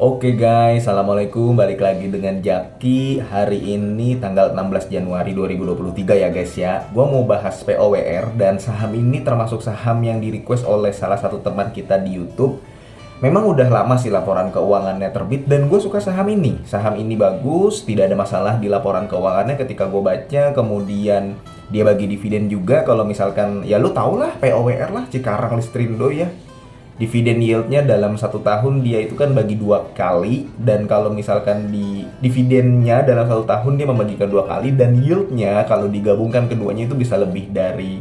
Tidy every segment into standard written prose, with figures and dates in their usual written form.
Oke guys, Assalamualaikum. Balik lagi dengan Jaki. Hari ini tanggal 16 Januari 2023 ya guys ya. Gua mau bahas POWR dan saham ini termasuk saham yang di-request oleh salah satu teman kita di YouTube. Memang udah lama sih laporan keuangannya terbit dan gue suka saham ini. Saham ini bagus, tidak ada masalah di laporan keuangannya ketika gue baca. Kemudian dia bagi dividen juga. Kalau misalkan ya lu tau lah POWR lah, Cikarang Listrindo ya. Dividen yieldnya dalam satu tahun dia itu kan bagi dua kali, dan kalau misalkan di dividennya dalam satu tahun dia membagikan dua kali, dan yieldnya kalau digabungkan keduanya itu bisa lebih dari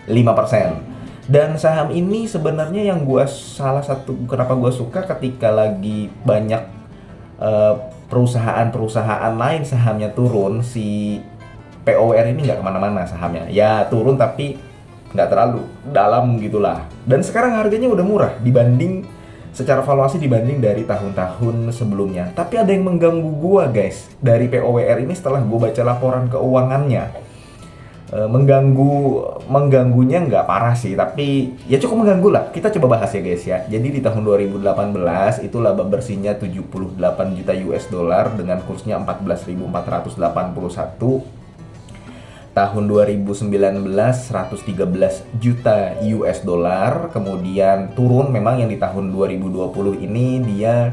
5%. Dan saham ini sebenarnya yang gua salah satu kenapa gua suka ketika lagi banyak eh, perusahaan-perusahaan lain sahamnya turun, si POWR ini nggak kemana-mana sahamnya. Ya turun tapi nggak terlalu dalam gitulah. Dan sekarang harganya udah murah dibanding secara valuasi dibanding dari tahun-tahun sebelumnya. Tapi ada yang mengganggu gua guys dari POWR ini setelah gua baca laporan keuangannya. Mengganggunya nggak parah sih, tapi ya cukup mengganggu lah. Kita coba bahas ya guys ya. Jadi di tahun 2018 itu laba bersihnya 78 juta US dollar dengan kursnya 14.481. Tahun 2019 113 juta US dollar. Kemudian turun memang yang di tahun 2020 ini dia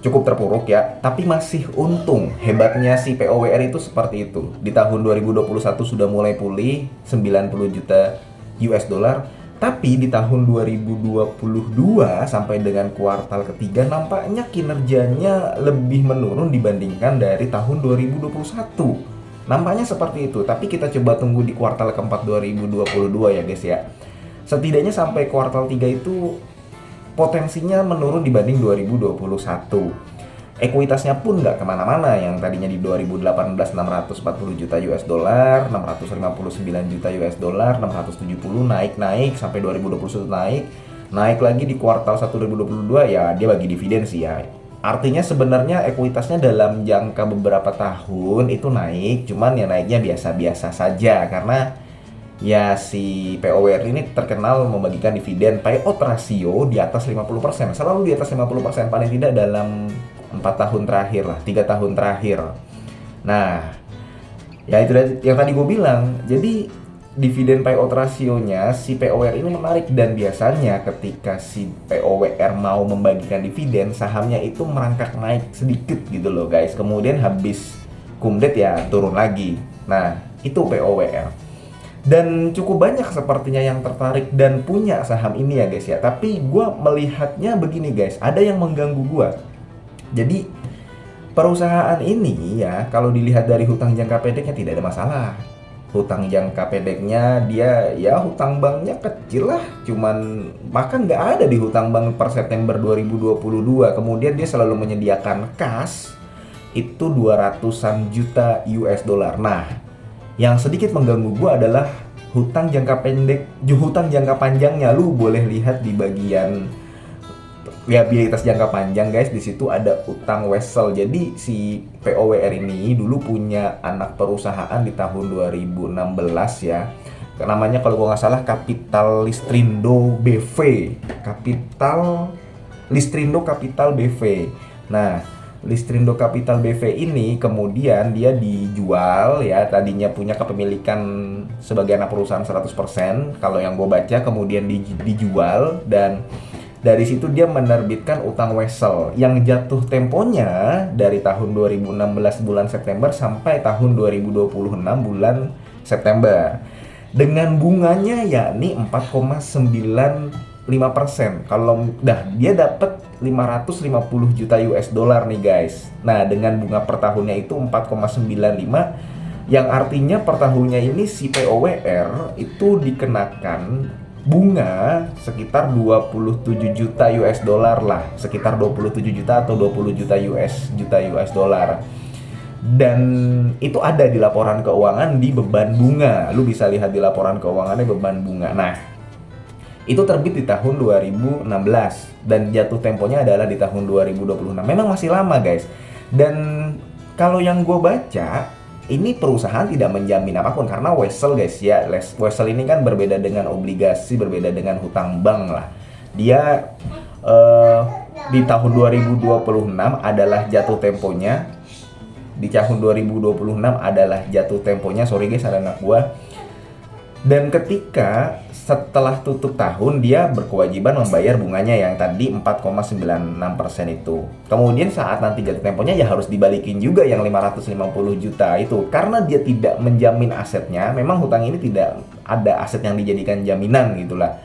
cukup terpuruk ya, tapi masih untung. Hebatnya si POWR itu seperti itu. Di tahun 2021 sudah mulai pulih 90 juta US dollar, tapi di tahun 2022 sampai dengan kuartal ketiga nampaknya kinerjanya lebih menurun dibandingkan dari tahun 2021. Nampaknya seperti itu, tapi kita coba tunggu di kuartal keempat 2022 ya guys ya. Setidaknya sampai kuartal 3 itu potensinya menurun dibanding 2021. Ekuitasnya pun nggak kemana-mana, yang tadinya di 2018 640 juta US dollar, 659 juta US dollar, 670 naik sampai 2021 naik lagi di kuartal 1 2022 ya dia bagi dividen sih ya. Artinya sebenarnya ekuitasnya dalam jangka beberapa tahun itu naik, cuman ya naiknya biasa-biasa saja karena ya si POWR ini terkenal membagikan dividen payout rasio di atas 50%, selalu di atas 50% paling tidak dalam 4 tahun terakhir lah, 3 tahun terakhir. Nah, ya itu yang tadi gue bilang. Jadi dividen payout rasionya si POWR ini menarik, dan biasanya ketika si POWR mau membagikan dividen, sahamnya itu merangkak naik sedikit gitu loh guys. Kemudian habis kumdet ya turun lagi. Nah, itu POWR. Dan cukup banyak sepertinya yang tertarik dan punya saham ini ya guys ya. Tapi gue melihatnya begini guys, ada yang mengganggu gue. Jadi perusahaan ini ya kalau dilihat dari hutang jangka pendeknya tidak ada masalah. Hutang jangka pendeknya dia ya hutang banknya kecil lah, cuman bahkan nggak ada di hutang bank per September 2022. Kemudian dia selalu menyediakan kas itu 200-an juta US dollar. Nah, yang sedikit mengganggu gue adalah hutang jangka pendek, hutang jangka panjangnya. Lu boleh lihat di bagian liabilitas jangka panjang guys, di situ ada utang wesel. Jadi si POWR ini dulu punya anak perusahaan di tahun 2016 ya. Namanya kalau gua nggak salah Capital Listrindo BV. Listrindo Capital BV. Nah, Listrindo Capital BV ini kemudian dia dijual ya, tadinya punya kepemilikan sebagai anak perusahaan 100%. Kalau yang gue baca kemudian dijual, dan dari situ dia menerbitkan utang wesel yang jatuh temponya dari tahun 2016 bulan September sampai tahun 2026 bulan September. Dengan bunganya yakni 4,95%. Kalau dia dapat 550 juta US dollar nih guys. Nah, dengan bunga per tahunnya itu 4,95, yang artinya per tahunnya ini si POWR itu dikenakan bunga sekitar 27 juta US dollar lah, sekitar 27 juta atau 20 juta US dollar. Dan itu ada di laporan keuangan di beban bunga. Lu bisa lihat di laporan keuangannya beban bunga. Nah, itu terbit di tahun 2016 dan jatuh temponya adalah di tahun 2026. Memang masih lama guys. Dan kalau yang gue baca, ini perusahaan tidak menjamin apapun karena wesel guys ya. Wesel ini kan berbeda dengan obligasi, berbeda dengan hutang bank lah. Dia di tahun 2026 adalah jatuh temponya. Di tahun 2026 adalah jatuh temponya. Sorry guys, ada anak gua. Dan ketika setelah tutup tahun dia berkewajiban membayar bunganya yang tadi 4,96% itu. Kemudian saat nanti jatuh temponya ya harus dibalikin juga yang 550 juta itu. Karena dia tidak menjamin asetnya, memang hutang ini tidak ada aset yang dijadikan jaminan gitulah.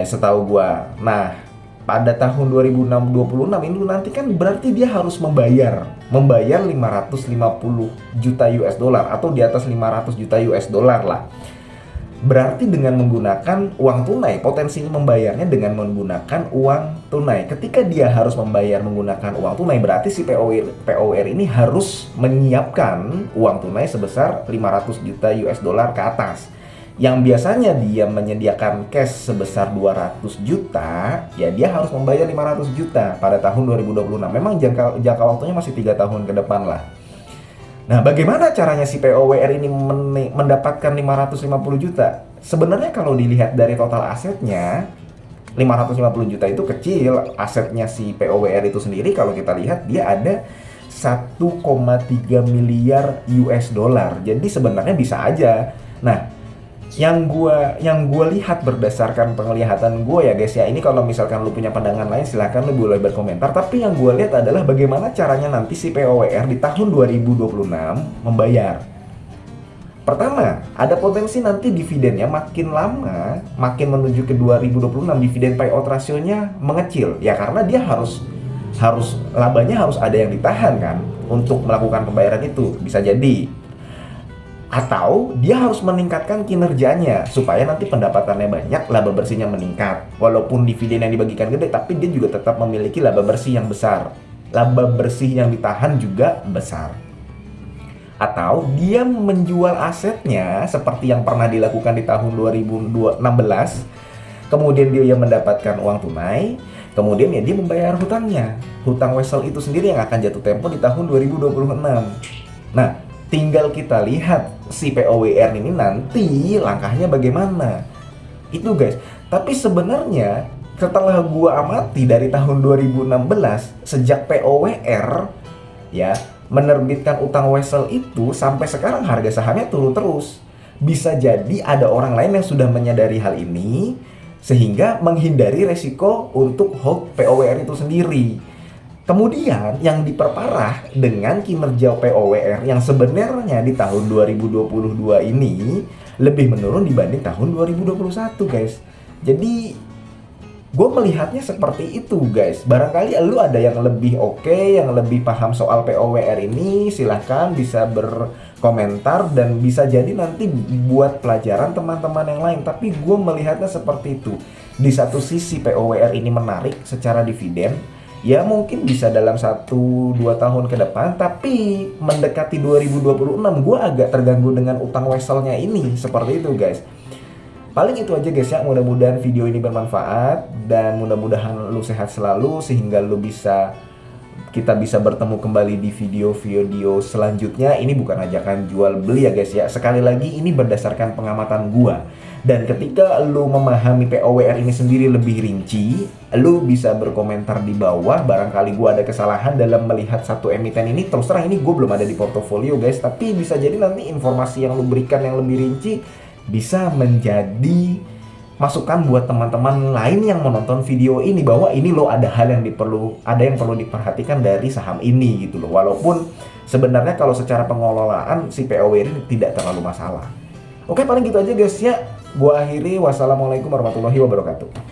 Setahu gua. Nah, pada tahun 2026 ini nanti kan berarti dia harus membayar 550 juta US dollar atau di atas 500 juta US dollar lah. Berarti dengan menggunakan uang tunai, potensinya membayarnya dengan menggunakan uang tunai. Ketika dia harus membayar menggunakan uang tunai, berarti si POWR ini harus menyiapkan uang tunai sebesar 500 juta US dollar ke atas. Yang biasanya dia menyediakan cash sebesar 200 juta, ya dia harus membayar 500 juta pada tahun 2026. Memang jangka waktunya masih 3 tahun ke depan lah. Nah, bagaimana caranya si POWR ini mendapatkan 550 juta? Sebenarnya kalau dilihat dari total asetnya, 550 juta itu kecil. Asetnya si POWR itu sendiri kalau kita lihat dia ada 1,3 miliar US dollar. Jadi sebenarnya bisa aja. Nah, yang gua lihat berdasarkan penglihatan gue ya guys ya, ini kalau misalkan lu punya pandangan lain silahkan lu boleh berkomentar, tapi yang gue lihat adalah bagaimana caranya nanti si POWR di tahun 2026 membayar. Pertama, ada potensi nanti dividennya makin lama, makin menuju ke 2026 dividen payout rasionya mengecil ya, karena dia harus labanya harus ada yang ditahan kan untuk melakukan pembayaran itu, bisa jadi. Atau dia harus meningkatkan kinerjanya supaya nanti pendapatannya banyak, laba bersihnya meningkat. Walaupun dividen yang dibagikan gede, tapi dia juga tetap memiliki laba bersih yang besar. Laba bersih yang ditahan juga besar. Atau dia menjual asetnya seperti yang pernah dilakukan di tahun 2016. Kemudian dia mendapatkan uang tunai, kemudian ya dia membayar hutangnya. Hutang Wesel itu sendiri yang akan jatuh tempo di tahun 2026. Nah, tinggal kita lihat si POWR ini nanti langkahnya bagaimana. Itu guys. Tapi sebenarnya setelah gua amati dari tahun 2016 sejak POWR ya menerbitkan utang Wesel itu sampai sekarang harga sahamnya turun terus. Bisa jadi ada orang lain yang sudah menyadari hal ini sehingga menghindari resiko untuk hold POWR itu sendiri. Kemudian yang diperparah dengan kinerja POWR yang sebenarnya di tahun 2022 ini lebih menurun dibanding tahun 2021 guys. Jadi gue melihatnya seperti itu guys. Barangkali lu ada yang lebih yang lebih paham soal POWR ini, silahkan bisa berkomentar dan bisa jadi nanti buat pelajaran teman-teman yang lain. Tapi gue melihatnya seperti itu. Di satu sisi POWR ini menarik secara dividen, ya mungkin bisa dalam 1-2 tahun ke depan, tapi mendekati 2026 gue agak terganggu dengan utang Weselnya ini. Seperti itu guys. Paling itu aja guys ya, mudah-mudahan video ini bermanfaat dan mudah-mudahan lu sehat selalu sehingga kita bisa bertemu kembali di video-video selanjutnya. Ini bukan ajakan jual beli ya guys ya. Sekali lagi ini berdasarkan pengamatan gua. Dan ketika lu memahami POWR ini sendiri lebih rinci, lu bisa berkomentar di bawah. Barangkali gua ada kesalahan dalam melihat satu emiten ini. Terus terang ini gua belum ada di portofolio guys, tapi bisa jadi nanti informasi yang lu berikan yang lebih rinci bisa menjadi masukan buat teman-teman lain yang menonton video ini, bahwa ini loh ada yang perlu diperhatikan dari saham ini gitu loh. Walaupun sebenarnya kalau secara pengelolaan si POWR ini tidak terlalu masalah. Oke, paling gitu aja guys ya. Gua akhiri, wassalamualaikum warahmatullahi wabarakatuh.